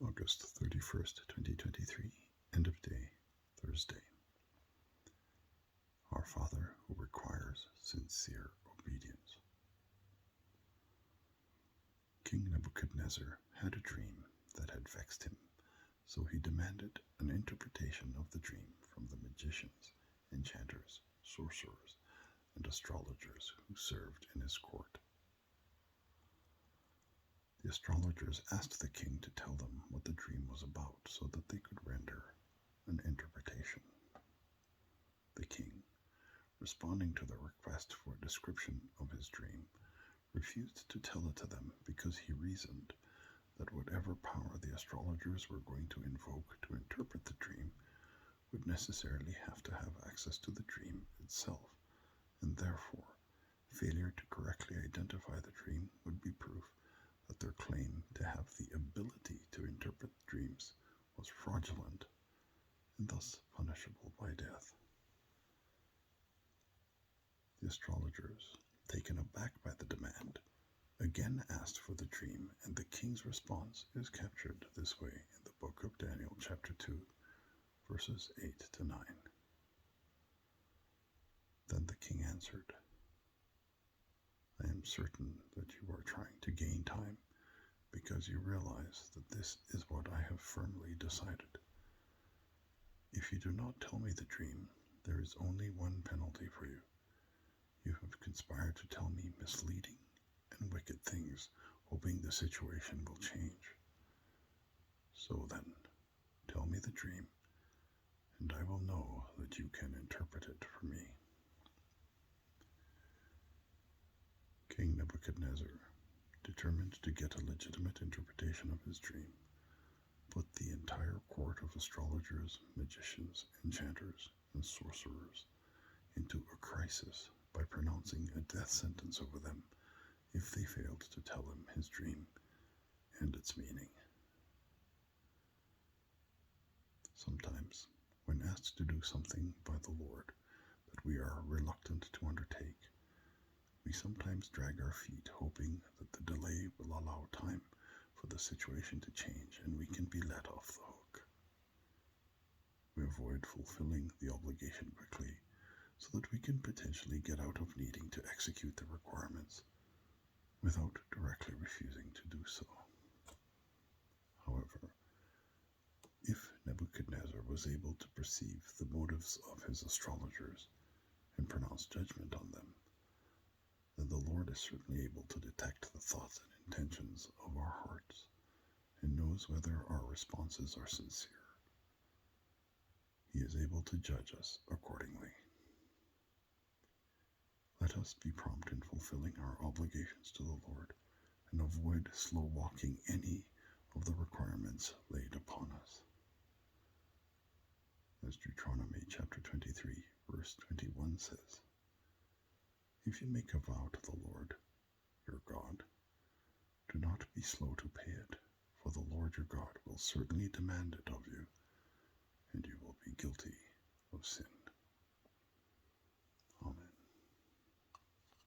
August 31st, 2023, end of day, Thursday. Our Father who requires sincere obedience. King Nebuchadnezzar had a dream that had vexed him, so he demanded an interpretation of the dream from the magicians, enchanters, sorcerers, and astrologers who served in his court. The astrologers asked the king to tell them what the dream was about so that they could render an interpretation. The king, responding to their request for a description of his dream, refused to tell it to them because he reasoned that whatever power the astrologers were going to invoke to interpret the dream would necessarily have to have access to the dream itself, and therefore failure to correctly identify the dream would be proof that their claim to have the ability to interpret dreams was fraudulent and thus punishable by death. The astrologers, taken aback by the demand, again asked for the dream, and the king's response is captured this way in the book of Daniel, chapter 2, verses 8 to 9. Then the king answered, I am certain that you are trying to gain time because you realize that this is what I have firmly decided. If you do not tell me the dream, there is only one penalty for you. You have conspired to tell me misleading and wicked things, hoping the situation will change. So then, tell me the dream, and I will know that you can interpret it for me. King Nebuchadnezzar, determined to get a legitimate interpretation of his dream, put the entire court of astrologers, magicians, enchanters, and sorcerers into a crisis by pronouncing a death sentence over them if they failed to tell him his dream and its meaning. Sometimes, when asked to do something by the Lord that we are reluctant to undertake, we sometimes drag our feet, hoping that the delay will allow time for the situation to change and we can be let off the hook. We avoid fulfilling the obligation quickly so that we can potentially get out of needing to execute the requirements without directly refusing to do so. However, if Nebuchadnezzar was able to perceive the motives of his astrologers and pronounce judgment on them, then the Lord is certainly able to detect the thoughts and intentions of our hearts and knows whether our responses are sincere. He is able to judge us accordingly. Let us be prompt in fulfilling our obligations to the Lord and avoid slow walking any of the requirements laid upon us. As Deuteronomy chapter 23, verse 21 says, if you make a vow to the Lord, your God, do not be slow to pay it, for the Lord your God will certainly demand it of you, and you will be guilty of sin.